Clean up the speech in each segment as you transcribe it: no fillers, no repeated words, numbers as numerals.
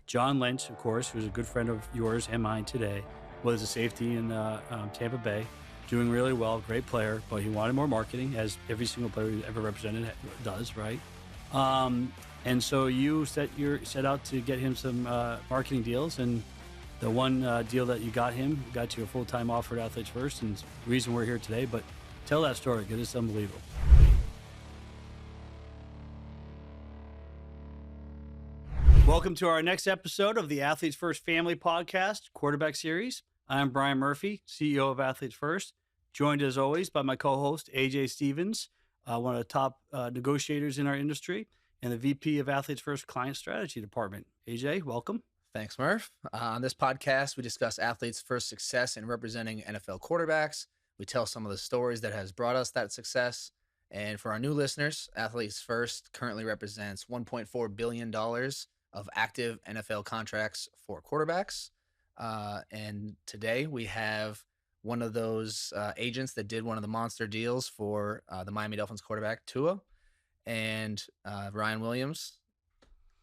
John Lynch, of course, who's a good friend of yours and mine today, was a safety in Tampa Bay, doing really well, great player, but he wanted more marketing, as every single player who's ever represented does, right? And so you set out to get him some marketing deals, and the one deal that you got you a full-time offer at Athletes First, and it's the reason we're here today. But tell that story, because it's unbelievable. Welcome to our next episode of the Athletes First Family Podcast, Quarterback Series. I'm Brian Murphy, CEO of Athletes First, joined as always by my co-host, AJ Stevens, one of the top negotiators in our industry, and the VP of Athletes First Client Strategy Department. AJ, welcome. Thanks, Murph. On this podcast, we discuss Athletes First success in representing NFL quarterbacks. We tell some of the stories that has brought us that success. And for our new listeners, Athletes First currently represents $1.4 billion of active NFL contracts for quarterbacks. And today we have one of those agents that did one of the monster deals for the Miami Dolphins quarterback, Tua, and Ryan Williams.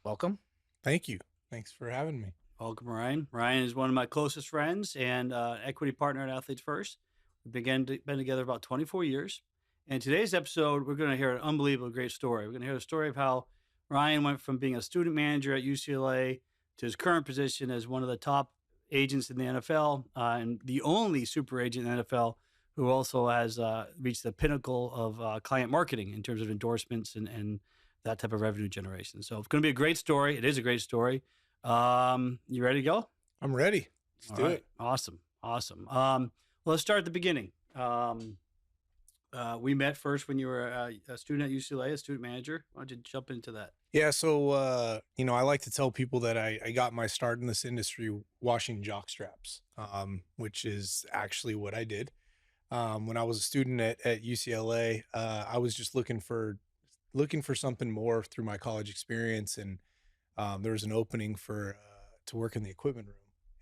Welcome. Thank you. Thanks for having me. Welcome, Ryan. Ryan is one of my closest friends and equity partner at Athletes First. We've been together about 24 years. And today's episode, we're going to hear an unbelievable great story. We're going to hear the story of how Ryan went from being a student manager at UCLA to his current position as one of the top agents in the NFL and the only super agent in the NFL who also has reached the pinnacle of client marketing in terms of endorsements and that type of revenue generation. So it's going to be a great story. It is a great story. You ready to go? I'm ready. Let's do it. Awesome. Well, let's start at the beginning. We met first when you were a student at UCLA, a student manager. Why don't you jump into that? Yeah. So, I like to tell people that I got my start in this industry washing jock straps, which is actually what I did. When I was a student at UCLA, I was just looking for something more through my college experience. And there was an opening to work in the equipment room.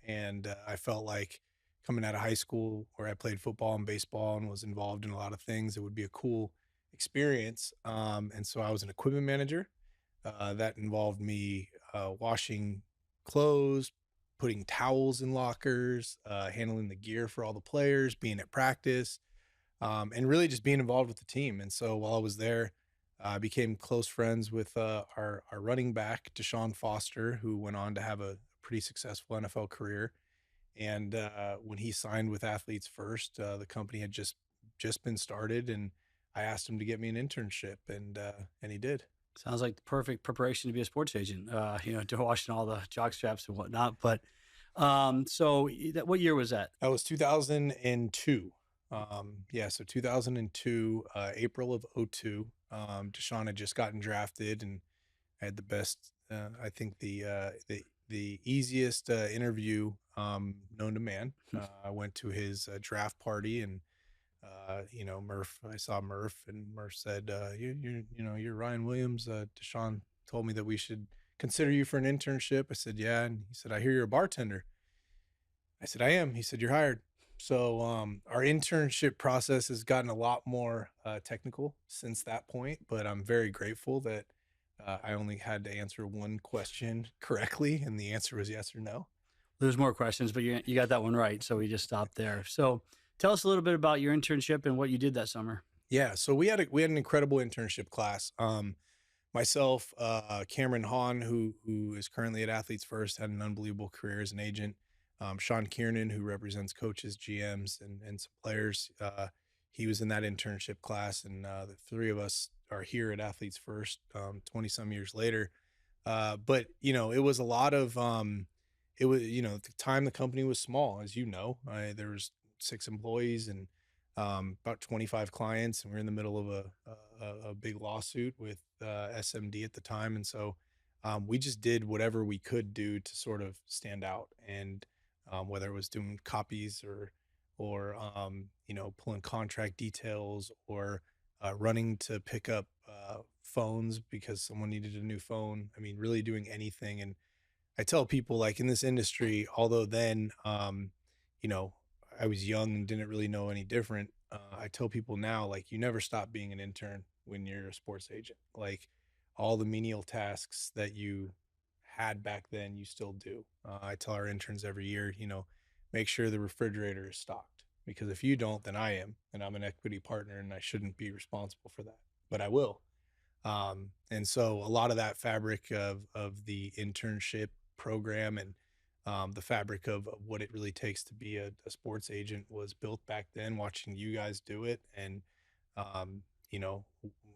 And I felt like coming out of high school where I played football and baseball and was involved in a lot of things, it would be a cool experience. And so I was an equipment manager. That involved me washing clothes, putting towels in lockers, handling the gear for all the players, being at practice, and really just being involved with the team. And so while I was there, I became close friends with our running back, Deshaun Foster, who went on to have a pretty successful NFL career. And when he signed with Athletes First, the company had just been started, and I asked him to get me an internship, and he did. Sounds like the perfect preparation to be a sports agent, to washing all the jock straps and whatnot. But so what year was that? That was 2002. So 2002, April of 2002. Deshaun had just gotten drafted, and I had the best, I think the easiest interview known to man. I went to his draft party, and I saw Murph, and Murph said, you're Ryan Williams. Deshaun told me that we should consider you for an internship. I said, yeah. And he said, I hear you're a bartender. I said, I am. He said, you're hired. So our internship process has gotten a lot more technical since that point, but I'm very grateful that I only had to answer one question correctly, and the answer was yes or no. There's more questions, but you got that one right, so we just stopped there. So tell us a little bit about your internship and what you did that summer. Yeah, so we had an incredible internship class. Myself, Cameron Hahn, who is currently at Athletes First, had an unbelievable career as an agent. Sean Kiernan, who represents coaches, GMs, and some players, he was in that internship class, and the three of us are here at Athletes First 20 some years later. But it was a lot of at the time the company was small, as there was 6 employees and about 25 clients, and we're in the middle of a big lawsuit with SMD at the time. And so we just did whatever we could do to sort of stand out, and whether it was doing copies or pulling contract details or running to pick up phones because someone needed a new phone. I mean, really doing anything. And I tell people, like, in this industry, although then, I was young and didn't really know any different. I tell people now, like, you never stop being an intern when you're a sports agent. Like, all the menial tasks that you had back then, you still do. I tell our interns every year, make sure the refrigerator is stocked, because if you don't, then I am, and I'm an equity partner, and I shouldn't be responsible for that, but I will. And so a lot of that fabric of the internship program and the fabric of what it really takes to be a sports agent was built back then, watching you guys do it, and um, you know,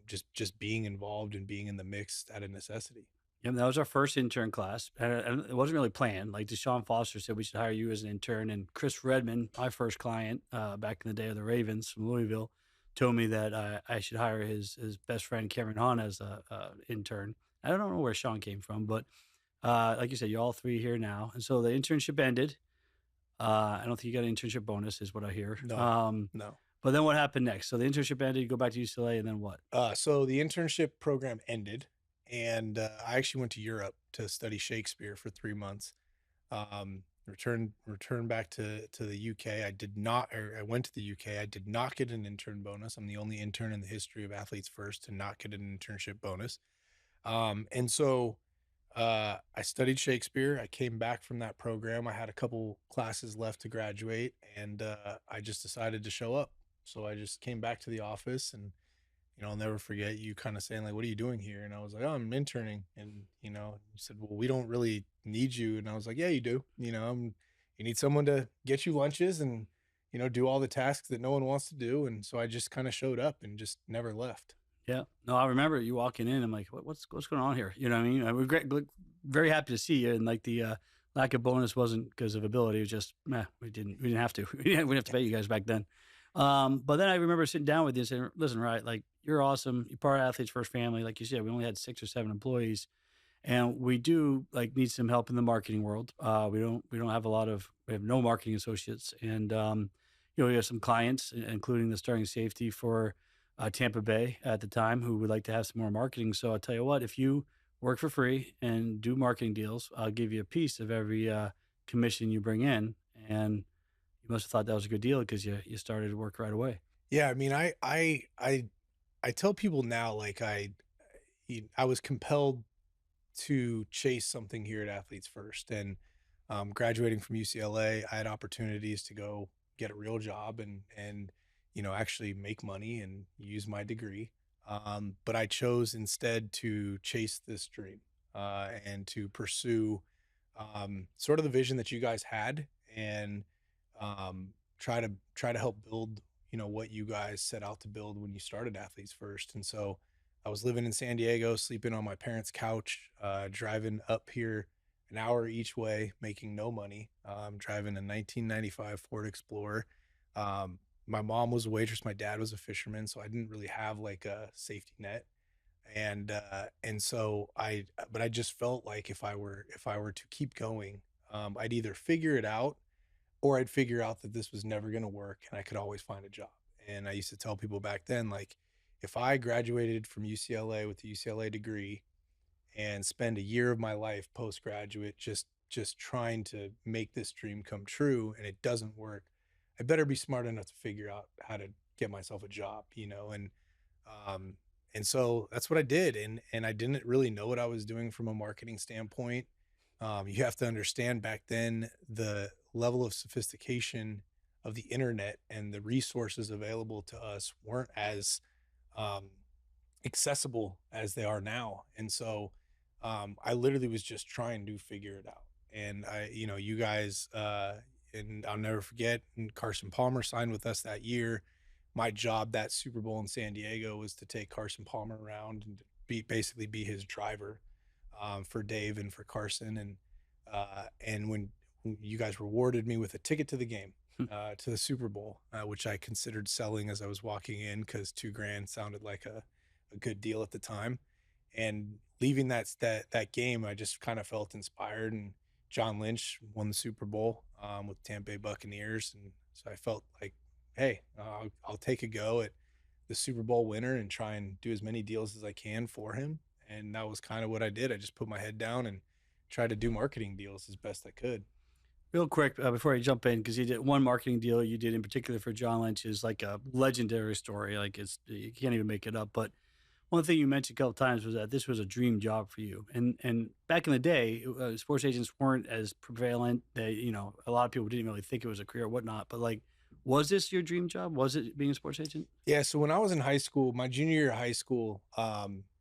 just being involved and being in the mix out of necessity. Yeah, that was our first intern class, and it wasn't really planned. Like Deshaun Foster said, we should hire you as an intern. And Chris Redmond, my first client back in the day of the Ravens from Louisville, told me that I should hire his best friend Cameron Hahn as a intern. I don't know where Sean came from, but like you said, you're all three here now, and so the internship ended. I don't think you got an internship bonus, is what I hear. No, no. But then what happened next? So the internship ended. You go back to UCLA, and then what? So the internship program ended, and I actually went to Europe to study Shakespeare for 3 months. Returned back to the UK. I went to the UK. I did not get an intern bonus. I'm the only intern in the history of Athletes First to not get an internship bonus. And so I studied Shakespeare. I came back from that program. I had a couple classes left to graduate, and I just decided to show up. So I just came back to the office, and I'll never forget you kind of saying like, "What are you doing here?" And I was like, "Oh, I'm interning." And you said, "Well, we don't really need you." And I was like, "Yeah, you do. You need someone to get you lunches and do all the tasks that no one wants to do." And so I just kind of showed up and just never left. Yeah. No, I remember you walking in. I'm like, what's going on here? You know what I mean? We're great, very happy to see you. And like the lack of bonus wasn't because of ability. It was just, we didn't have to. We didn't have to pay you guys back then. But then I remember sitting down with you and saying, listen, right, like you're awesome. You're part of Athletes First family. Like you said, we only had 6 or 7 employees, and we do like need some help in the marketing world. We have no marketing associates, and we have some clients, including the starting safety for Tampa Bay at the time, who would like to have some more marketing. So I'll tell you what, if you work for free and do marketing deals, I'll give you a piece of every commission you bring in. And you must have thought that was a good deal because you started to work right away. Yeah, I mean, I tell people now, like I was compelled to chase something here at Athletes First, and graduating from UCLA, I had opportunities to go get a real job and actually make money and use my degree. But I chose instead to chase this dream and to pursue sort of the vision that you guys had, and try to help build what you guys set out to build when you started Athletes First. And so I was living in San Diego, sleeping on my parents' couch, driving up here an hour each way, making no money. Driving a 1995 Ford Explorer. My mom was a waitress, my dad was a fisherman, so I didn't really have like a safety net. And so but I just felt like if I were to keep going, I'd either figure it out, or I'd figure out that this was never going to work and I could always find a job. And I used to tell people back then, like, if I graduated from UCLA with a UCLA degree and spend a year of my life postgraduate just trying to make this dream come true, and it doesn't work, I better be smart enough to figure out how to get myself a job, um, and so that's what I did. And I didn't really know what I was doing from a marketing standpoint. You have to understand back then the level of sophistication of the internet and the resources available to us weren't as um, accessible as they are now. And so I literally was just trying to figure it out. And you guys, and I'll never forget, and Carson Palmer signed with us that year. My job that Super Bowl in San Diego was to take Carson Palmer around and basically be his driver for Dave and for Carson. And when you guys rewarded me with a ticket to the game, to the Super Bowl, which I considered selling as I was walking in, because $2,000 sounded like a good deal at the time. And leaving that game, I just kind of felt inspired. And John Lynch won the Super Bowl with Tampa Bay Buccaneers, and so I felt like, hey, I'll take a go at the Super Bowl winner and try and do as many deals as I can for him. And that was kind of what I did. I just put my head down and tried to do marketing deals as best I could. Real quick before I jump in, because you did one marketing deal you did in particular for John Lynch is like a legendary story. Like you can't even make it up. But One thing you mentioned a couple times was that this was a dream job for you, and back in the day, sports agents weren't as prevalent. They, a lot of people didn't really think it was a career or whatnot. But like, was this your dream job? Was it being a sports agent? Yeah, so when I was in high school, my junior year of high school,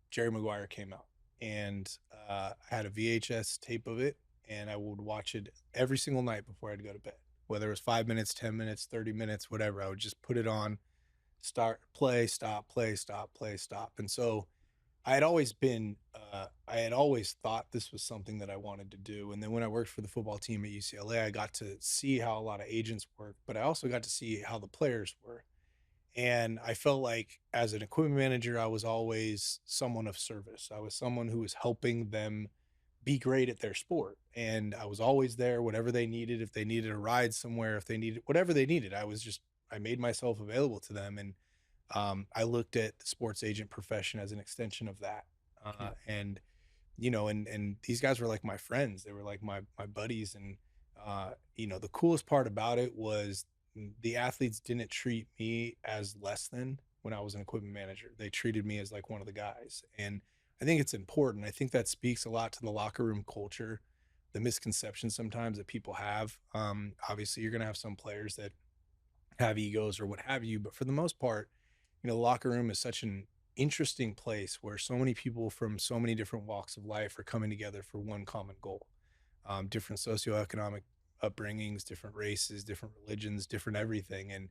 Jerry Maguire came out, and I had a VHS tape of it, and I would watch it every single night before I'd go to bed. Whether it was 5 minutes, 10 minutes, 30 minutes, whatever, I would just put it on, start, play, stop, play, stop, play, stop. And so I had always thought this was something that I wanted to do. And then when I worked for the football team at UCLA, I got to see how a lot of agents work, but I also got to see how the players were. And I felt like as an equipment manager, I was always someone of service. I was someone who was helping them be great at their sport. And I was always there, whatever they needed, if they needed a ride somewhere, if they needed whatever they needed, I made myself available to them. And I looked at the sports agent profession as an extension of that. Yeah. And and these guys were like my friends. They were like my buddies. And the coolest part about it was the athletes didn't treat me as less than when I was an equipment manager. They treated me as like one of the guys. And I think it's important. I think that speaks a lot to the locker room culture, the misconceptions sometimes that people have. Obviously, you're going to have some players that have egos or what have you, but for the most part, the locker room is such an interesting place where so many people from so many different walks of life are coming together for one common goal. Different socioeconomic upbringings, different races, different religions, different everything, and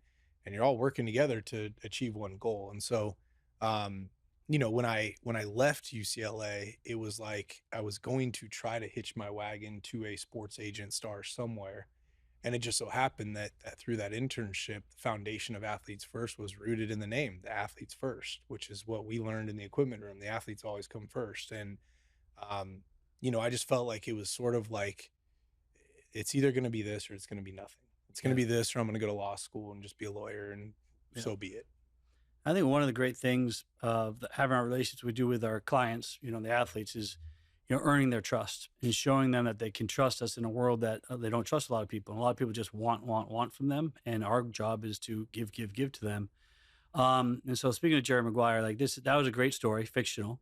you're all working together to achieve one goal. And so, when I left UCLA, it was like I was going to try to hitch my wagon to a sports agent star somewhere. And it just so happened that through that internship, the foundation of Athletes First was rooted in the name, the Athletes First, which is what we learned in the equipment room. The athletes always come first. And, I just felt like it was sort of like it's either going to be this or it's going to be nothing. It's going to Yeah. be this or I'm going to go to law school and just be a lawyer and Yeah. so be it. I think one of the great things of having our relations we do with our clients, the athletes, is earning their trust and showing them that they can trust us in a world that they don't trust a lot of people. And a lot of people just want from them, and our job is to give to them. And so, speaking of Jerry Maguire, like that was a great story, fictional.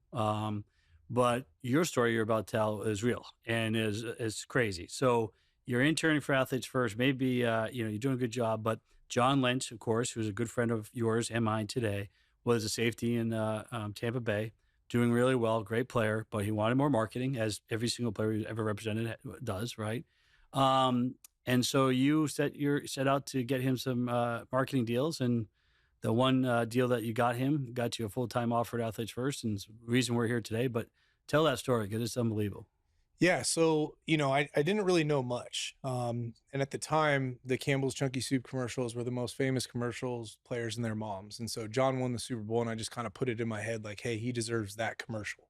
But your story you're about to tell is real and is crazy. So you're interning for Athletes First. Maybe you're doing a good job, but John Lynch, of course, who's a good friend of yours and mine today, was a safety in Tampa Bay, doing really well, great player, but he wanted more marketing, as every single player who's ever represented does, right? Um, and so you set out to get him some marketing deals, and the one deal that you got you a full time offer at Athletes First, and it's the reason we're here today. But tell that story because it's unbelievable. Yeah, so I didn't really know much, and at the time, the Campbell's Chunky Soup commercials were the most famous commercials, players and their moms, and so John won the Super Bowl, and I just kind of put it in my head like, hey, he deserves that commercial.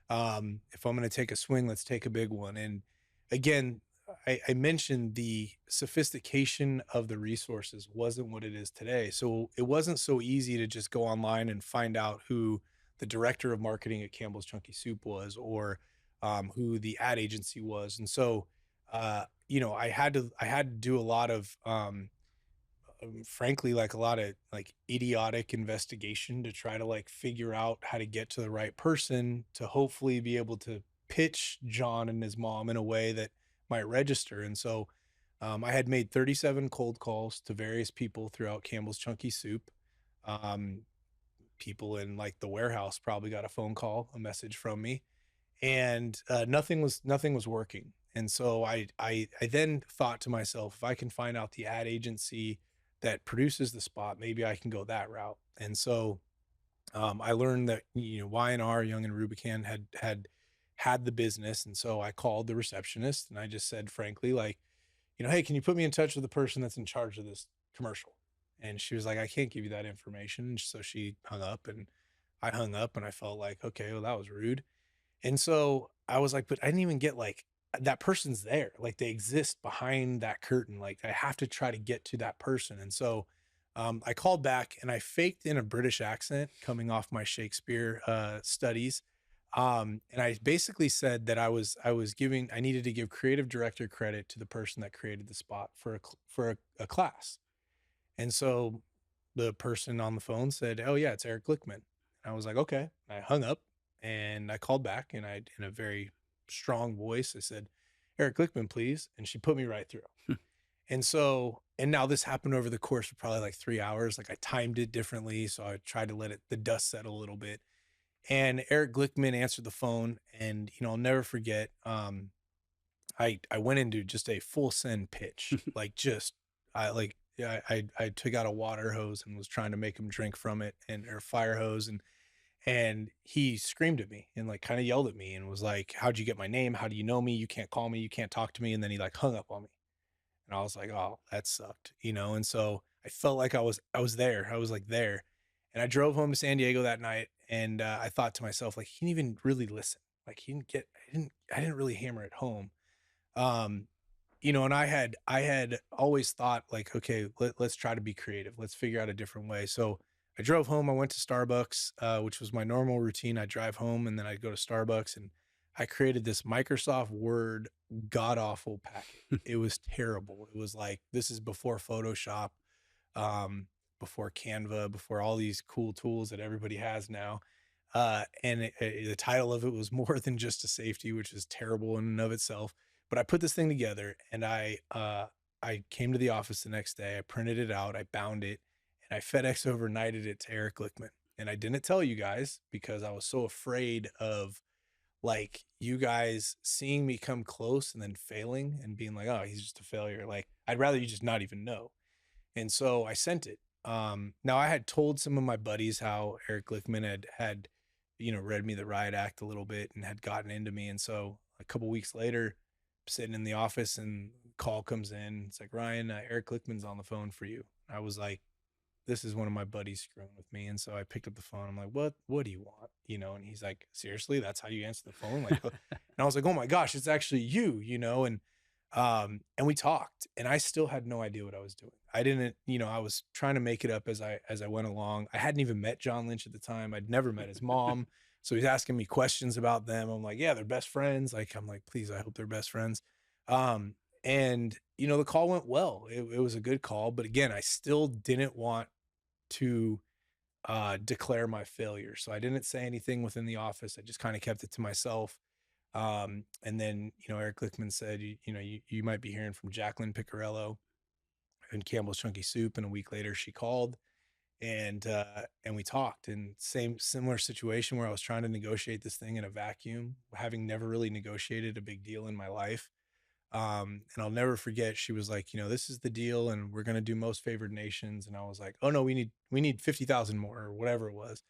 If I'm going to take a swing, let's take a big one. And again, I mentioned the sophistication of the resources wasn't what it is today, so it wasn't so easy to just go online and find out who the director of marketing at Campbell's Chunky Soup was, or who the ad agency was. And so, I had to do a lot of, frankly, like a lot of like idiotic investigation to try to like figure out how to get to the right person to hopefully be able to pitch John and his mom in a way that might register. And so, I had made 37 cold calls to various people throughout Campbell's Chunky Soup. Um, People in like the warehouse probably got a phone call, a message from me, and nothing was working. And so I then thought to myself, if I can find out the ad agency that produces the spot, maybe I can go that route. And so I learned that Y&R, Young and Rubicam, had the business, and so I called the receptionist and I just said frankly, like, hey, can you put me in touch with the person that's in charge of this commercial? And she was like, I can't give you that information. And so she hung up, and I hung up, and I felt like, okay, well, that was rude. And so I was like, but I didn't even get like that person's there. Like they exist behind that curtain. Like I have to try to get to that person. And so I called back and I faked in a British accent coming off my Shakespeare studies. And I basically said that I needed to give creative director credit to the person that created the spot for a class. And so the person on the phone said, oh yeah, it's Eric Glickman. And I was like, okay. I hung up and I called back and in a very strong voice, I said, Eric Glickman, please. And she put me right through. And so, and now this happened over the course of probably like 3 hours. Like I timed it differently. So I tried to let the dust settle a little bit. And Eric Glickman answered the phone. And, I'll never forget. I went into just a full send pitch, like just, yeah, I took out a water hose and was trying to make him drink from it or fire hose. And he screamed at me and like kind of yelled at me and was like, how'd you get my name? How do you know me? You can't call me. You can't talk to me. And then he like hung up on me. And I was like, "Oh, that sucked," And so I felt like I was there. I was like there, and I drove home to San Diego that night, and I thought to myself, like, he didn't even really listen. Like, he didn't get. I didn't really hammer it home. Um, and I had always thought like, okay, let's try to be creative. Let's figure out a different way. So I drove home. I went to Starbucks, which was my normal routine. I drive home and then I'd go to Starbucks and I created this Microsoft Word god awful packet. It was terrible. It was like, this is before Photoshop, um, before Canva, before all these cool tools that everybody has now. The title of it was More Than Just a Safety, which is terrible in and of itself. But I put this thing together and I came to the office the next day. I printed it out, I bound it, and I FedEx overnighted it to Eric Glickman. And I didn't tell you guys because I was so afraid of like you guys seeing me come close and then failing and being like, oh, he's just a failure. Like I'd rather you just not even know. And so I sent it. Now I had told some of my buddies how Eric Glickman had read me the riot act a little bit and had gotten into me. And so a couple weeks later, sitting in the office and call comes in. It's like, Ryan, Eric Glickman's on the phone for you. I was like, this is one of my buddies screwing with me. And so I picked up the phone. I'm like, what do you want? And he's like, seriously, that's how you answer the phone? Like, and I was like, oh my gosh, it's actually you, and we talked and I still had no idea what I was doing. I didn't, I was trying to make it up as I went along. I hadn't even met John Lynch at the time. I'd never met his mom. So he's asking me questions about them. I'm like, yeah, they're best friends. Like, I'm like, please, I hope they're best friends. And the call went well. It was a good call, but again, I still didn't want to declare my failure. So I didn't say anything within the office. I just kind of kept it to myself. And then, Eric Glickman said, you might be hearing from Jacqueline Picarello and Campbell's Chunky Soup. And a week later she called and we talked, and similar situation where I was trying to negotiate this thing in a vacuum, having never really negotiated a big deal in my life. And I'll never forget, she was like, this is the deal and we're going to do most favored nations. And I was like, oh no, we need 50,000 more or whatever it was.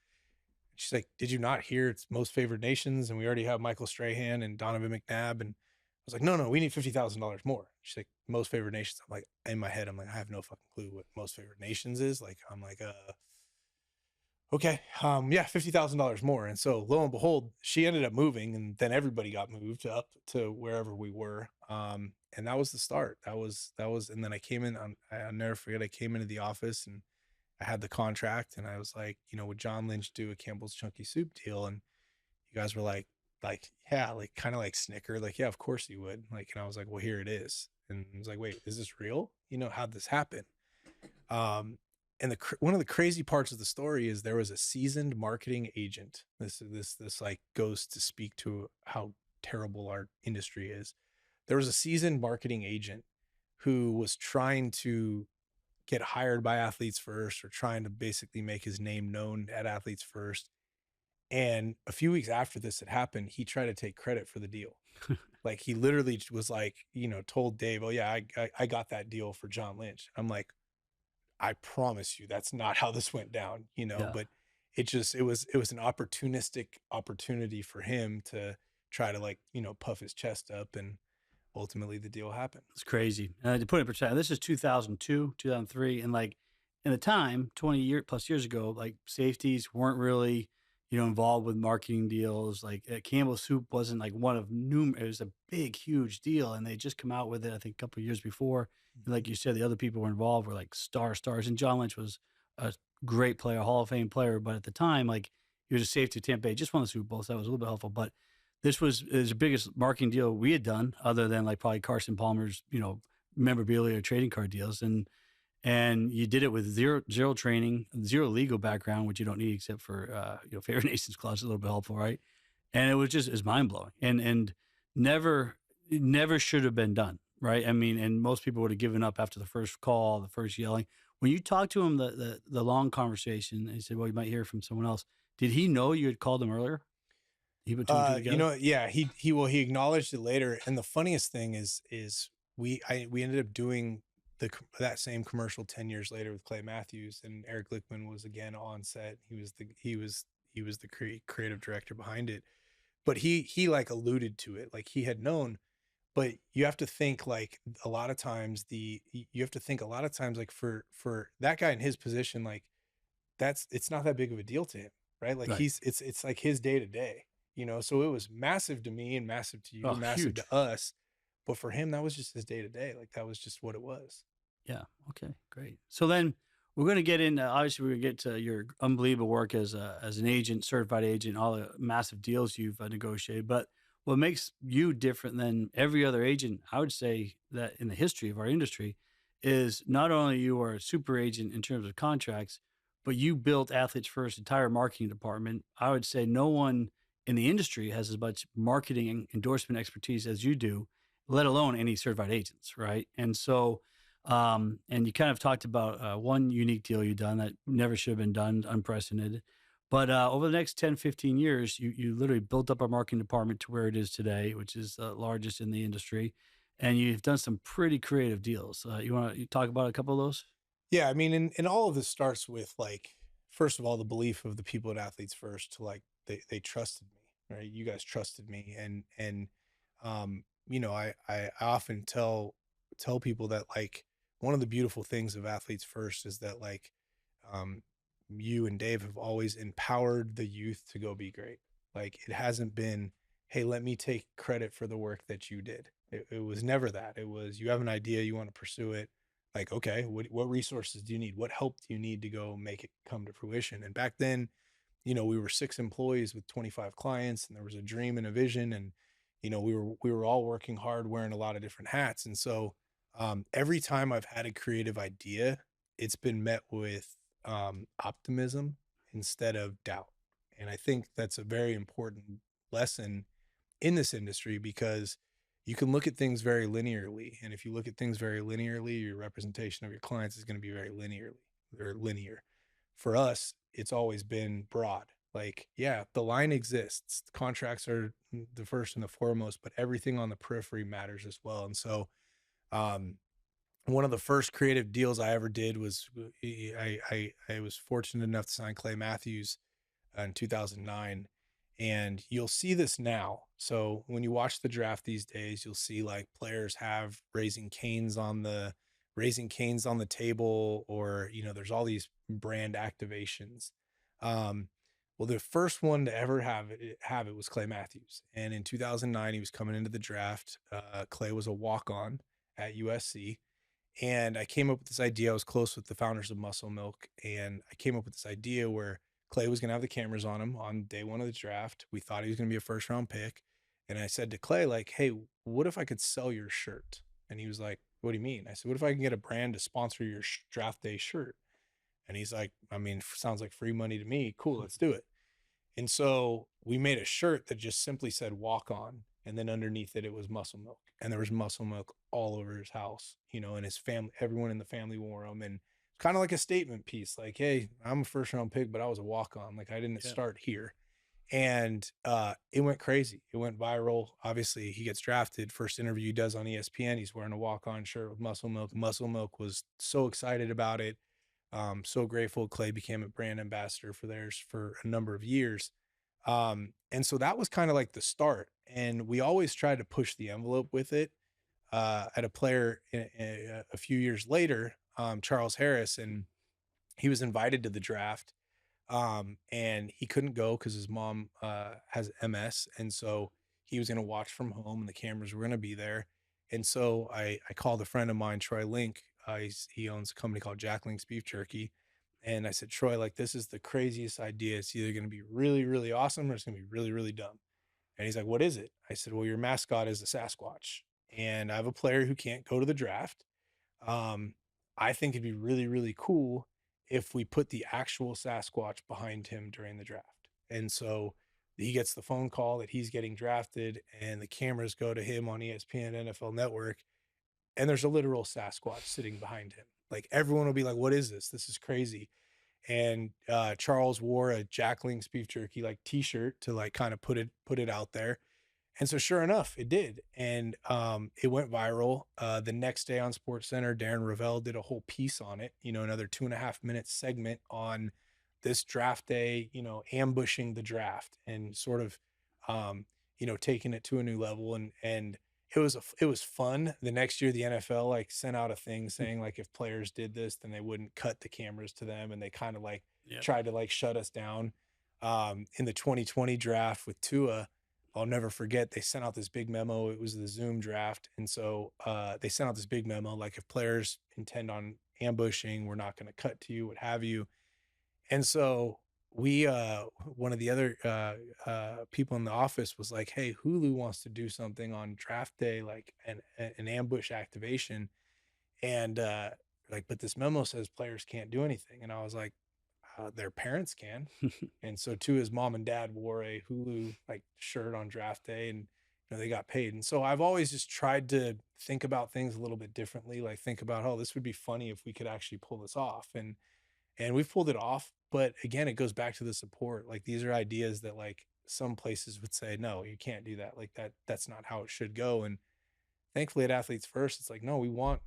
She's like, did you not hear it's most favored nations? And we already have Michael Strahan and Donovan McNabb. And I was like, no, we need $50,000 more. She's like, most favored nations. I'm like, in my head, I'm like, I have no fucking clue what most favored nations is. Like, I'm like, okay. Yeah, $50,000 more. And so lo and behold, she ended up moving and then everybody got moved up to wherever we were. And that was the start. That was, and then I came in I'll never forget. I came into the office and I had the contract and I was like, would John Lynch do a Campbell's Chunky Soup deal? And you guys were like, yeah, like kind of like snicker, like, yeah, of course you would. Like, and I was like, well, here it is. And I was like, wait, is this real? How'd this happen? And one of the crazy parts of the story is there was a seasoned marketing agent. This like goes to speak to how terrible our industry is. There was a seasoned marketing agent who was trying to get hired by Athletes First or trying to basically make his name known at Athletes First. And a few weeks after this had happened, he tried to take credit for the deal. Like he literally was like, told Dave, oh yeah, I got that deal for John Lynch. I'm like, I promise you that's not how this went down, Yeah. but it was an opportunistic opportunity for him to try to like, puff his chest up, and ultimately the deal happened. It's crazy. To put it in perspective, this is 2002, 2003. And like in the time, 20+ years ago, like safeties weren't really, involved with marketing deals. Like Campbell Soup wasn't like one of numerous, it was a big, huge deal. And they just come out with it, I think a couple of years before. And like you said, the other people were involved were like stars. And John Lynch was a great player, Hall of Fame player. But at the time, like he was a safety at Tampa Bay, just won the Super Bowl. So that was a little bit helpful. But this was the biggest marketing deal we had done, other than like probably Carson Palmer's, memorabilia or trading card deals. And and you did it with zero training, zero legal background, which you don't need except for favorite nations clause, a little bit helpful, right? And it was just is mind blowing, and never it never should have been done, right? I mean, and most people would have given up after the first call, the first yelling. When you talked to him, the long conversation, and he said, "Well, you might hear from someone else." Did he know you had called him earlier? He put two and two together. Yeah, he acknowledged it later. And the funniest thing is we ended up doing that same commercial 10 years later with Clay Matthews, and Eric Lickman was again on set. He was the creative director behind it. But he like alluded to it, like he had known. But you have to think like a lot of times you have to think a lot of times like for that guy in his position, like it's not that big of a deal to him, right? Like Right. it's like his day to day, So it was massive to me and massive to you, Oh, massive to huge. us, but for him that was just his day to day. Like that was just what it was. Yeah. Okay. Great. So then we're going to get in. Obviously, we're going to get to your unbelievable work as an agent, certified agent, all the massive deals you've negotiated. But what makes you different than every other agent, I would say that in the history of our industry, is not only you are a super agent in terms of contracts, but you built Athletes First entire marketing department. I would say no one in the industry has as much marketing and endorsement expertise as you do, let alone any certified agents, right? And so and you kind of talked about one unique deal you've done that never should have been done, unprecedented. But over the next 10, 15 years, you literally built up our marketing department to where it is today, which is the largest in the industry. And you've done some pretty creative deals. You want to talk about a couple of those? Yeah, I mean, and all of this starts with like, first of all, the belief of the people at Athletes First to like they trusted me, right? You guys trusted me, and I often tell people that like one of the beautiful things of Athletes First is that like um you and Dave have always empowered the youth to go be great. Like it hasn't been, hey, let me take credit for the work that you did. It was never that. It was you have an idea, you want to pursue it, like, okay, what resources do you need? What help do you need to go make it come to fruition? And back then, we were 6 employees with 25 clients, and there was a dream and a vision, and we were all working hard, wearing a lot of different hats. And so, every time I've had a creative idea, it's been met with optimism instead of doubt. And I think that's a very important lesson in this industry because you can look at things very linearly. And if you look at things very linearly, your representation of your clients is going to be very linear. For us, it's always been broad. Like, yeah, the line exists. The contracts are the first and the foremost, but everything on the periphery matters as well. And so, um, one of the first creative deals I ever did was I was fortunate enough to sign Clay Matthews in 2009. And you'll see this now. So when you watch the draft these days, you'll see like players have raising canes on the table, or there's all these brand activations. Um, well, the first one to ever have it was Clay Matthews, and in 2009 he was coming into the draft. Clay was a walk on at USC, and I came up with this idea. I was close with the founders of Muscle Milk, and I came up with this idea where Clay was going to have the cameras on him on day one of the draft. We thought he was going to be a first round pick. And I said to Clay, like, hey, what if I could sell your shirt? And he was like, what do you mean? I said, what if I can get a brand to sponsor your draft day shirt? And he's like, I mean, sounds like free money to me. Cool, let's do it. And so we made a shirt that just simply said walk on. And then underneath it, it was muscle milk. And there was muscle milk all over his house, and his family, everyone in the family wore them. And kind of like a statement piece, like, hey, I'm a first round pick, but I was a walk on. Like I didn't Yeah. start here. And it went crazy. It went viral. Obviously, he gets drafted. First interview he does on ESPN, he's wearing a walk on shirt with muscle milk. Muscle milk was so excited about it. So grateful. Clay became a brand ambassador for theirs for a number of years. And so that was kind of like the start. And we always tried to push the envelope with it. At a player a few years later, Charles Harris, and he was invited to the draft. And he couldn't go because his mom has MS. And so he was going to watch from home and the cameras were going to be there. And so I called a friend of mine, Troy Link. He owns a company called Jack Link's Beef Jerky. And I said, Troy, like, this is the craziest idea. It's either going to be really, really awesome or it's going to be really, really dumb. And he's like, what is it? I said, well, your mascot is a Sasquatch. And I have a player who can't go to the draft. Um, I think it'd be really, really cool if we put the actual Sasquatch behind him during the draft. And so he gets the phone call that he's getting drafted, and the cameras go to him on ESPN NFL Network, and there's a literal Sasquatch sitting behind him. Like everyone will be like, "What is this? This is crazy." And Charles wore a Jack Link's beef jerky like T-shirt to like kind of put it out there. And so sure enough, it did. And it went viral. The next day on Sports Center, Darren Ravel did a whole piece on it, another 2.5 minute segment on this draft day, ambushing the draft and sort of, taking it to a new level. And it was fun. The next year, the NFL like sent out a thing saying like if players did this, then they wouldn't cut the cameras to them. And they kind of like Yeah. tried to like shut us down. In the 2020 draft with Tua, I'll never forget, they sent out this big memo. It was the Zoom draft. And so they sent out this big memo, like if players intend on ambushing, we're not going to cut to you, what have you. And so we, one of the other people in the office was like, hey, Hulu wants to do something on draft day, like an ambush activation. And like, but this memo says players can't do anything. And I was like, their parents can. And so too, his mom and dad wore a Hulu like shirt on draft day, and they got paid. And so I've always just tried to think about things a little bit differently. Like think about, oh, this would be funny if we could actually pull this off. And we've pulled it off. But again, it goes back to the support. Like these are ideas that like some places would say, no, you can't do that. Like that's not how it should go. And thankfully at Athletes First, it's like, no, we want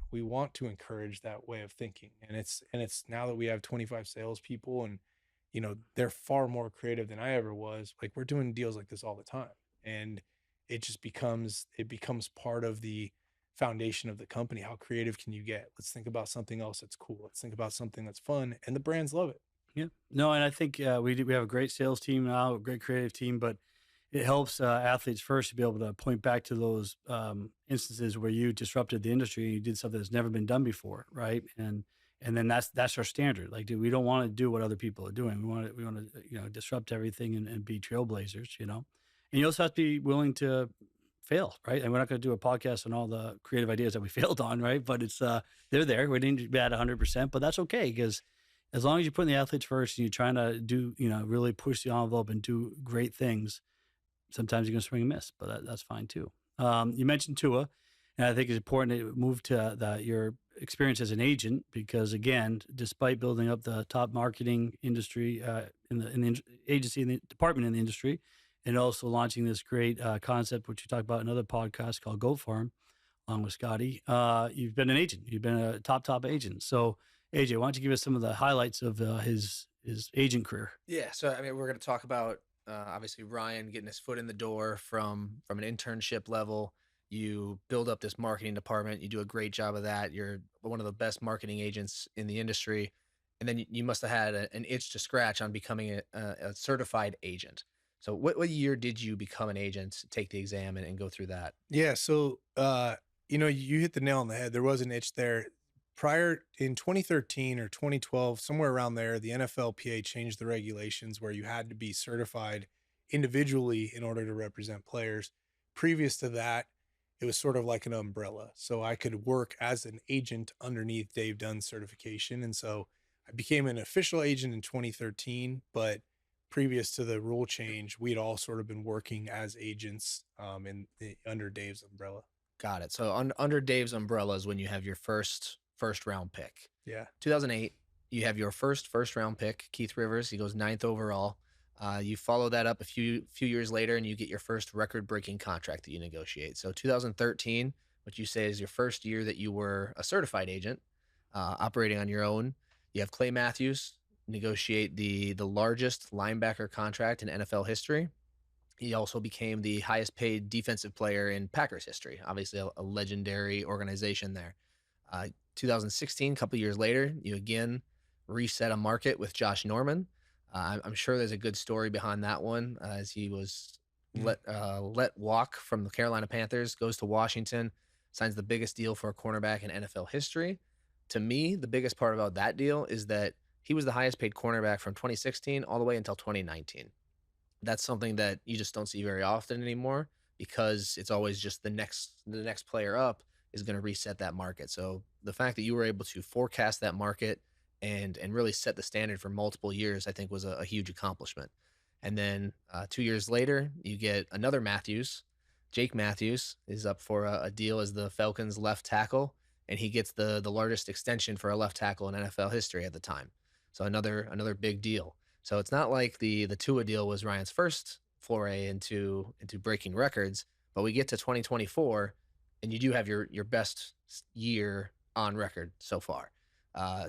to encourage that way of thinking. And it's now that we have 25 salespeople, and they're far more creative than I ever was. Like we're doing deals like this all the time. And it becomes part of the foundation of the company. How creative can you get? Let's think about something else that's cool. Let's think about something that's fun. And the brands love it. Yeah. No, and I think we have a great sales team now, a great creative team, but it helps athletes first to be able to point back to those instances where you disrupted the industry and you did something that's never been done before, right? And then that's our standard. Like, dude, we don't want to do what other people are doing. We want to disrupt everything and be trailblazers. And you also have to be willing to fail, right? And we're not going to do a podcast on all the creative ideas that we failed on, right? But it's they're there. We didn't be at 100%, but that's okay because as long as you're putting the athletes first and you're trying to do, really push the envelope and do great things, sometimes you're going to swing and miss, but that's fine too. You mentioned Tua, and I think it's important to move to your experience as an agent because, again, despite building up the top marketing industry in the agency in the department in the industry, and also launching this great concept, which you talk about in another podcast called Goat Farm, along with Scotty, you've been an agent. You've been a top agent. So, AJ, why don't you give us some of the highlights of his agent career? Yeah. So, I mean, we're going to talk about obviously Ryan getting his foot in the door from an internship level. You build up this marketing department. You do a great job of that. You're one of the best marketing agents in the industry. And then you must have had an itch to scratch on becoming a certified agent. So what year did you become an agent, take the exam and go through that? Yeah. So, you hit the nail on the head. There was an itch there. Prior in 2013 or 2012, somewhere around there, the NFLPA changed the regulations where you had to be certified individually in order to represent players. Previous to that, it was sort of like an umbrella. So I could work as an agent underneath Dave Dunn's certification. And so I became an official agent in 2013, but previous to the rule change, we'd all sort of been working as agents under Dave's umbrella. Got it. So under Dave's umbrella is when you have your first round pick. Yeah. 2008, you have your first round pick, Keith Rivers. He goes 9th overall. You follow that up a few years later, and you get your first record-breaking contract that you negotiate. So 2013, what you say is your first year that you were a certified agent, operating on your own. You have Clay Matthews negotiate the largest linebacker contract in NFL history. He also became the highest paid defensive player in Packers history. Obviously, a legendary organization there. 2016, a couple years later, you again reset a market with Josh Norman. I'm sure there's a good story behind that one, as he was let walk from the Carolina Panthers, goes to Washington, signs the biggest deal for a cornerback in NFL history. To me, the biggest part about that deal is that he was the highest paid cornerback from 2016 all the way until 2019. That's something that you just don't see very often anymore because it's always just the next player up. is going to reset that market. So the fact that you were able to forecast that market and really set the standard for multiple years, I think was a huge accomplishment. And then 2 years later, you get another Matthews. Jake Matthews is up for a deal as the Falcons' left tackle, and he gets the largest extension for a left tackle in NFL history at the time. So another big deal. So it's not like the Tua deal was Ryan's first foray into breaking records, but we get to 2024, and you do have your best year on record so far.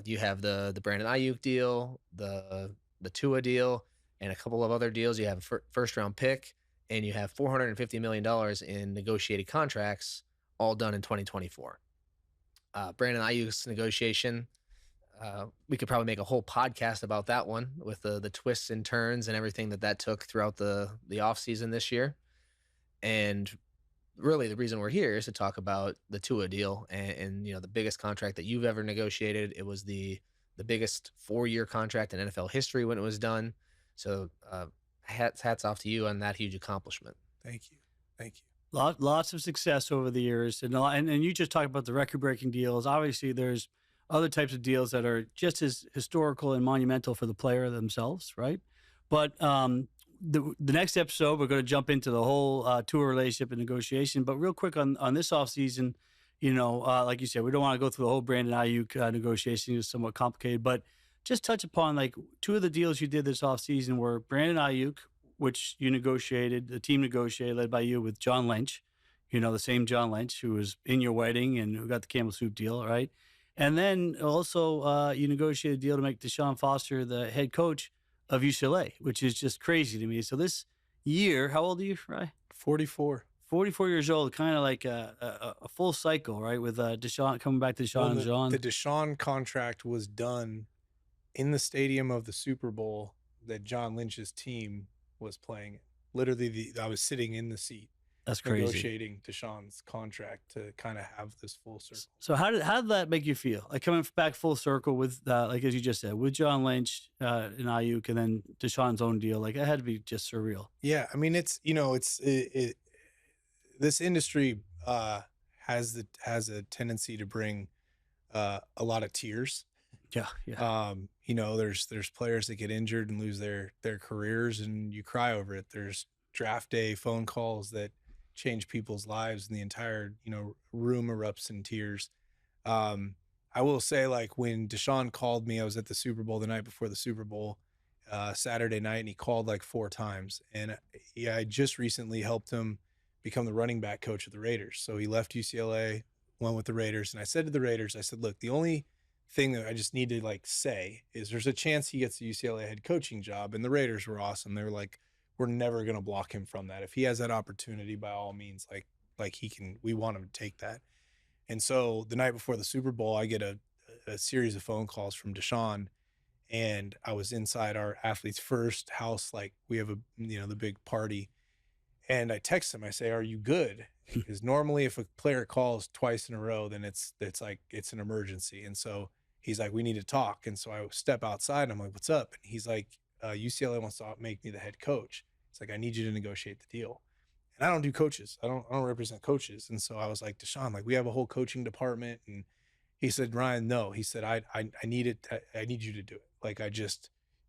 You have the Brandon Ayuk deal, the Tua deal, and a couple of other deals. You have a first round pick, and you have $450 million in negotiated contracts, all done in 2024. Brandon Ayuk's negotiation, we could probably make a whole podcast about that one with the twists and turns and everything that took throughout the offseason this year. And really the reason we're here is to talk about the Tua deal and the biggest contract that you've ever negotiated. It was the biggest 4-year contract in NFL history when it was done. So hats off to you on that huge accomplishment. Thank you. Thank you. Lots of success over the years, and you just talked about the record-breaking deals. Obviously, there's other types of deals that are just as historical and monumental for the player themselves, right? But the next episode, we're going to jump into the whole Tua relationship and negotiation. But real quick on this offseason, like you said, we don't want to go through the whole Brandon Ayuk negotiation. It's somewhat complicated, but just touch upon like 2 of the deals you did this offseason were Brandon Ayuk, which you negotiated, the team negotiated, led by you, with John Lynch, the same John Lynch who was in your wedding and who got the Campbell soup deal, right? And then also you negotiated a deal to make Deshaun Foster the head coach of UCLA, which is just crazy to me. So this year, how old are you, Ryan? 44. 44 years old, kind of like a full cycle, right? With Deshaun coming back to Deshaun and John. The Deshaun contract was done in the stadium of the Super Bowl that John Lynch's team was playing in. Literally, I was sitting in the seat. That's crazy. Negotiating Deshaun's contract to kind of have this full circle. So how did that make you feel? Like coming back full circle with, like as you just said, with John Lynch and Ayuk, and then Deshaun's own deal. Like it had to be just surreal. Yeah, I mean it's this industry has a tendency to bring a lot of tears. Yeah. There's players that get injured and lose their careers, and you cry over it. There's draft day phone calls that change people's lives, and the entire room erupts in tears. I will say, like, when Deshaun called me, I was at the Super Bowl the night before the Super Bowl, Saturday night, and he called like 4 times. And I just recently helped him become the running back coach of the Raiders. So he left UCLA, went with the Raiders, and I said to the Raiders, I said, look, the only thing that I just need to like say is there's a chance he gets the UCLA head coaching job. And the Raiders were awesome. They were like, we're never going to block him from that. If he has that opportunity, by all means, like he can, we want him to take that. And so the night before the Super Bowl, I get a series of phone calls from Deshaun, and I was inside our Athletes First house. Like we have the big party, and I text him. I say, are you good? Because normally if a player calls twice in a row, then it's like, it's an emergency. And so he's like, we need to talk. And so I step outside and I'm like, what's up? And he's like, UCLA wants to make me the head coach. It's like, I need you to negotiate the deal. And I don't do coaches. I don't represent coaches. And so I was like, Deshaun, like we have a whole coaching department. And he said, Ryan, no. He said, I need it. I need you to do it. Like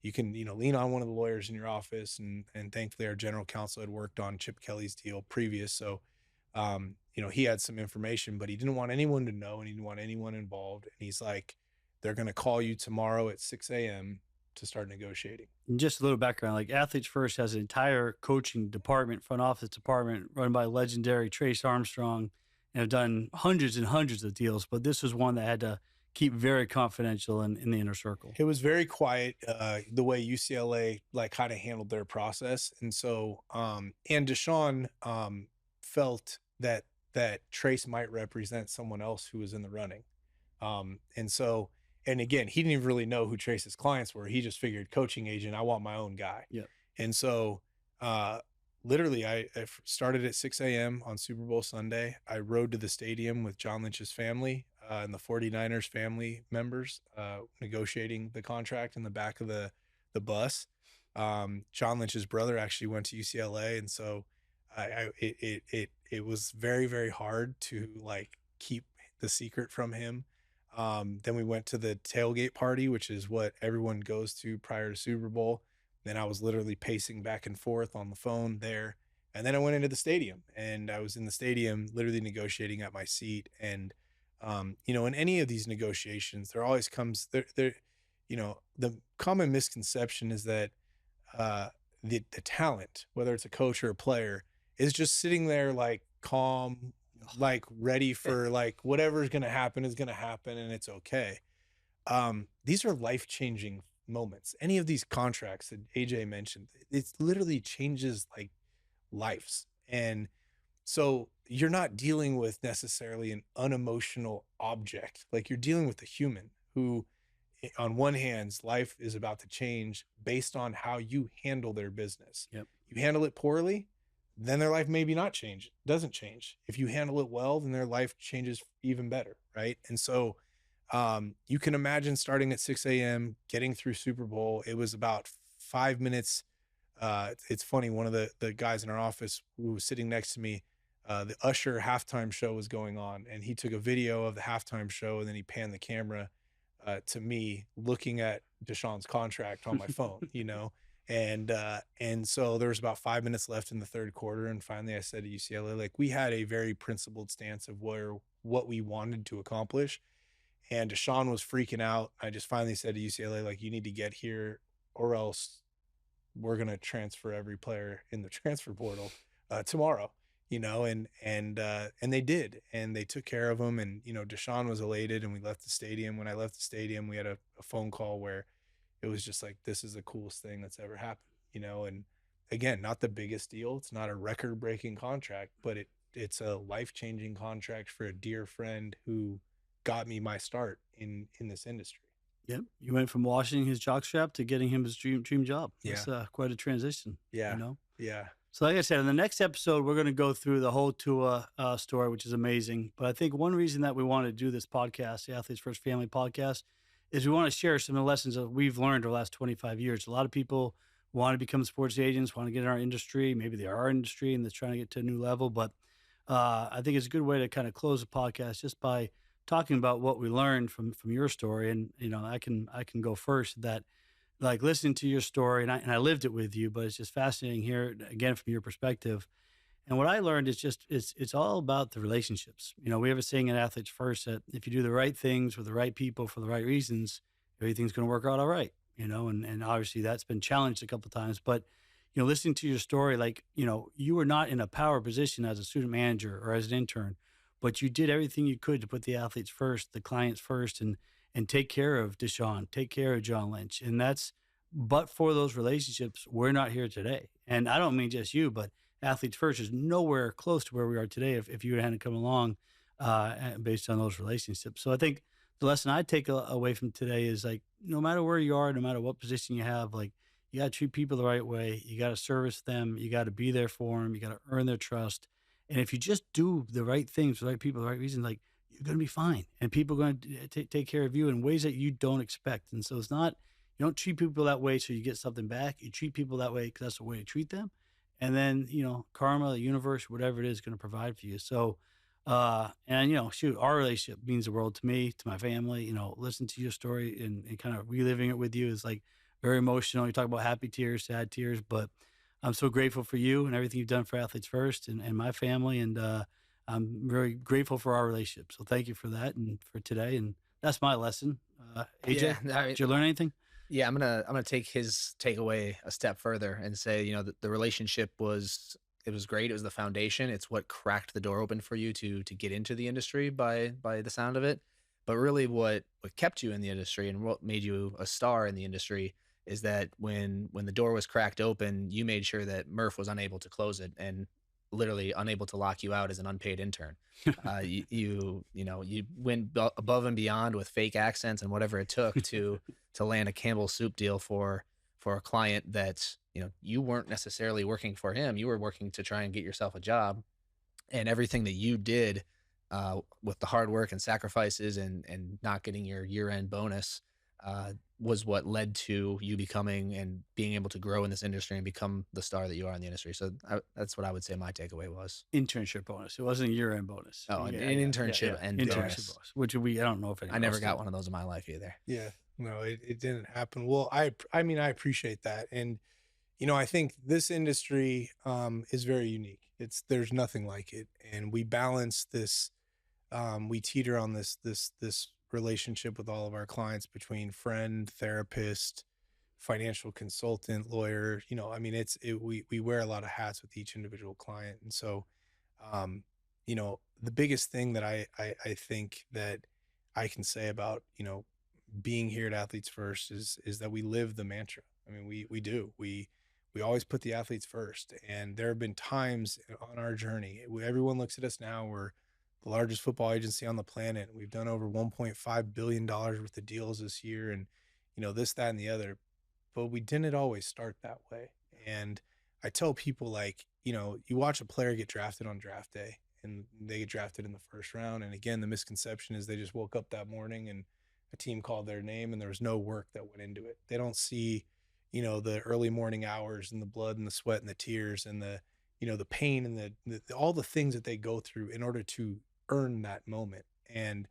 you can, lean on one of the lawyers in your office. And thankfully our general counsel had worked on Chip Kelly's deal previous. So, he had some information, but he didn't want anyone to know, and he didn't want anyone involved. And he's like, they're going to call you tomorrow at 6 a.m. to start negotiating. And just a little background, like Athletes First has an entire coaching department, front office department run by legendary Trace Armstrong, and have done hundreds and hundreds of deals. But this was one that had to keep very confidential in the inner circle. It was very quiet, the way UCLA like kind of handled their process. And so, and Deshaun felt that Trace might represent someone else who was in the running. And again, he didn't even really know who Trace's clients were. He just figured coaching agent, I want my own guy. Yeah. And so literally I started at 6 a.m. on Super Bowl Sunday. I rode to the stadium with John Lynch's family and the 49ers family members negotiating the contract in the back of the bus. John Lynch's brother actually went to UCLA. And so it was very, very hard to like keep the secret from him. Then we went to the tailgate party, which is what everyone goes to prior to Super Bowl. Then I was literally pacing back and forth on the phone there. And then I went into the stadium, and I was in the stadium literally negotiating at my seat. And in any of these negotiations, there always comes the common misconception is that the talent, whether it's a coach or a player, is just sitting there like calm, like ready for like whatever's gonna happen is gonna happen and it's okay. These are life-changing moments. Any of these contracts that AJ mentioned, it literally changes like lives. And so you're not dealing with necessarily an unemotional object. Like you're dealing with a human who on one hand, life is about to change based on how you handle their business. Yep. You handle it poorly, then their life maybe not change, doesn't change. If you handle it well, then their life changes even better, right? And so you can imagine starting at 6 a.m., getting through Super Bowl. It was about 5 minutes. It's funny, one of the guys in our office who was sitting next to me, the Usher halftime show was going on, and he took a video of the halftime show, and then he panned the camera to me looking at Deshaun's contract on my phone, and so there was about 5 minutes left in the third quarter. And finally I said to UCLA, like, we had a very principled stance of what we wanted to accomplish. And Deshaun was freaking out. I just finally said to UCLA, like, you need to get here or else we're going to transfer every player in the transfer portal tomorrow, and they did, and they took care of him. And, Deshaun was elated, and we left the stadium. When I left the stadium, we had a phone call where it was just like, this is the coolest thing that's ever happened, and again, not the biggest deal. It's not a record breaking contract, but it's a life-changing contract for a dear friend who got me my start in this industry. Yep. You went from washing his jockstrap to getting him his dream job. Yeah. That's quite a transition. Yeah. Yeah. So like I said, in the next episode, we're going to go through the whole Tua story, which is amazing. But I think one reason that we want to do this podcast, the Athletes First Family Podcast, is we want to share some of the lessons that we've learned over the last 25 years. A lot of people want to become sports agents, want to get in our industry. Maybe they are our industry and they're trying to get to a new level. But I think it's a good way to kind of close the podcast just by talking about what we learned from your story. And, I can go first that, like, listening to your story, and I lived it with you, but it's just fascinating here again from your perspective. And what I learned is just it's all about the relationships. We have a saying at Athletes First that if you do the right things with the right people for the right reasons, everything's going to work out all right. And obviously that's been challenged a couple of times. But listening to your story, like you were not in a power position as a student manager or as an intern, but you did everything you could to put the athletes first, the clients first, and take care of Deshaun, take care of John Lynch. And but for those relationships, we're not here today. And I don't mean just you, but Athletes First is nowhere close to where we are today if you hadn't come along based on those relationships. So I think the lesson I take away from today is, like, no matter where you are, no matter what position you have, like, you got to treat people the right way. You got to service them. You got to be there for them. You got to earn their trust. And if you just do the right things for the right people, the right reasons, like, you're going to be fine. And people are going to take care of you in ways that you don't expect. And so it's not, you don't treat people that way so you get something back. You treat people that way because that's the way to treat them. And then, karma, the universe, whatever it is going to provide for you. So, shoot, our relationship means the world to me, to my family. Listen to your story and kind of reliving it with you is, like, very emotional. You talk about happy tears, sad tears, but I'm so grateful for you and everything you've done for Athletes First and my family. And I'm very grateful for our relationship. So thank you for that and for today. And that's my lesson. AJ, did you learn anything? Yeah, I'm gonna take his takeaway a step further and say, the relationship was great. It was the foundation. It's what cracked the door open for you to get into the industry by the sound of it. But really, what kept you in the industry and what made you a star in the industry is that when the door was cracked open, you made sure that Murph was unable to close it and literally unable to lock you out as an unpaid intern. You went above and beyond with fake accents and whatever it took to land a Campbell soup deal for a client that, you weren't necessarily working for him. You were working to try and get yourself a job, and everything that you did with the hard work and sacrifices and not getting your year-end bonus was what led to you becoming and being able to grow in this industry and become the star that you are in the industry. So that's what I would say my takeaway was. Internship bonus. It wasn't a year-end bonus. Oh, You an get- internship and internship bonus. bonus, which I don't know if I anyone never else got did. one of those in my life either. Yeah, no, it didn't happen. Well, I mean, I appreciate that. And, I think this industry is very unique. There's nothing like it. And we balance this, we teeter on this relationship with all of our clients between friend, therapist, financial consultant, lawyer. I mean, we wear a lot of hats with each individual client. And so, um, the biggest thing that I think that I can say about, being here at Athletes First is that we live the mantra. I mean, we do. We always put the athletes first. And there have been times on our journey, everyone looks at us now, we're the largest football agency on the planet. We've done over $1.5 billion worth of deals this year, and, this, that, and the other. But we didn't always start that way. And I tell people, like, you watch a player get drafted on draft day and they get drafted in the first round. And again, the misconception is they just woke up that morning and a team called their name and there was no work that went into it. They don't see, the early morning hours and the blood and the sweat and the tears and the pain and all the things that they go through in order to earn that moment. And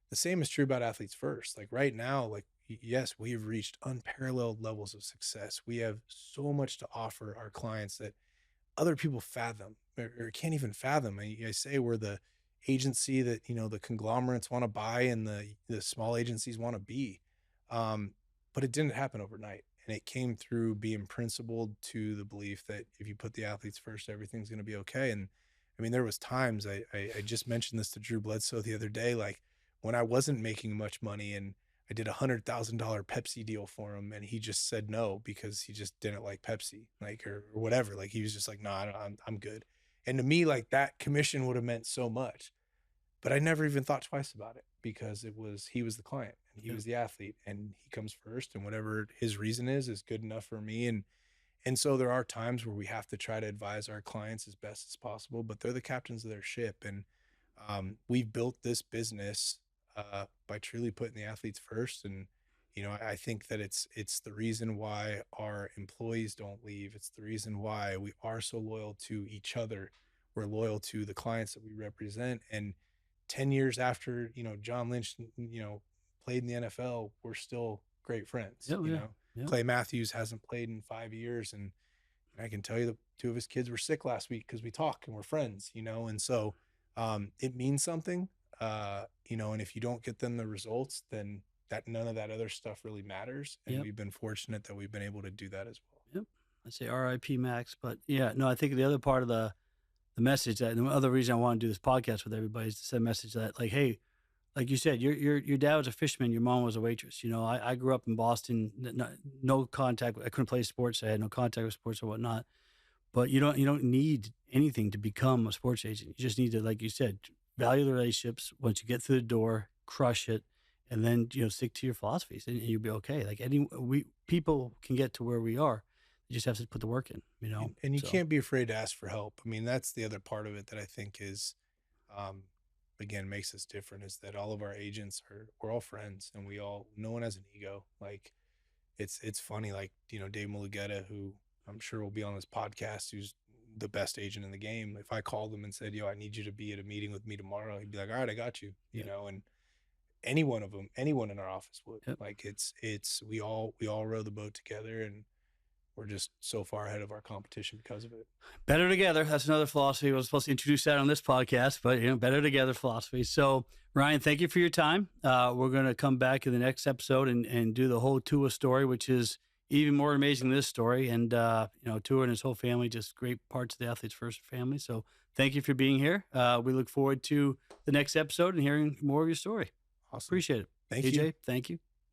the same is true about Athletes First. Like right now, like, yes, we have reached unparalleled levels of success. We have so much to offer our clients that other people fathom or can't even fathom. I say we're the agency that, the conglomerates want to buy and the small agencies want to be. But it didn't happen overnight. And it came through being principled to the belief that if you put the athletes first, everything's going to be okay. And I mean, there was times I just mentioned this to Drew Bledsoe the other day, like when I wasn't making much money and I did $100,000 Pepsi deal for him, and he just said no because he just didn't like Pepsi, like or whatever. Like he was just like, no, I'm good. And to me, like that commission would have meant so much, but I never even thought twice about it because he was the client and he was the athlete, and he comes first, and whatever his reason is good enough for me. And so there are times where we have to try to advise our clients as best as possible, but they're the captains of their ship. And we've built this business by truly putting the athletes first. And, I think that it's the reason why our employees don't leave. It's the reason why we are so loyal to each other. We're loyal to the clients that we represent. And 10 years after, John Lynch, played in the NFL, we're still great friends. Yeah. Clay Matthews hasn't played in 5 years. And I can tell you the two of his kids were sick last week because we talk and we're friends, and so it means something, and if you don't get them the results, then that none of that other stuff really matters. And we've been fortunate that we've been able to do that as well. Yep. I say RIP Max, but yeah, no, I think the other part of the message that, and the other reason I want to do this podcast with everybody is to send a message that, like, hey, like you said, your dad was a fisherman, your mom was a waitress. I grew up in Boston, no contact. I couldn't play sports. I had no contact with sports or whatnot. But you don't need anything to become a sports agent. You just need to, like you said, value the relationships. Once you get through the door, crush it, and then stick to your philosophies, and you'll be okay. Like people can get to where we are. You just have to put the work in. And you can't be afraid to ask for help. I mean, that's the other part of it that I think is, again, makes us different, is that all of our agents we're all friends, and no one has an ego. Like it's funny, like, Dave Mulugeta, who I'm sure will be on this podcast, who's the best agent in the game. If I called him and said, I need you to be at a meeting with me tomorrow, he'd be like, all right, I got you, and anyone in our office would. Yep. Like we all row the boat together, and we're just so far ahead of our competition because of it. Better together. That's another philosophy. I was supposed to introduce that on this podcast, but better together philosophy. So Ryan, thank you for your time. We're going to come back in the next episode and do the whole Tua story, which is even more amazing than this story. And, Tua and his whole family, just great parts of the Athletes First family. So thank you for being here. We look forward to the next episode and hearing more of your story. Awesome. Appreciate it. Thank AJ, you. thank you.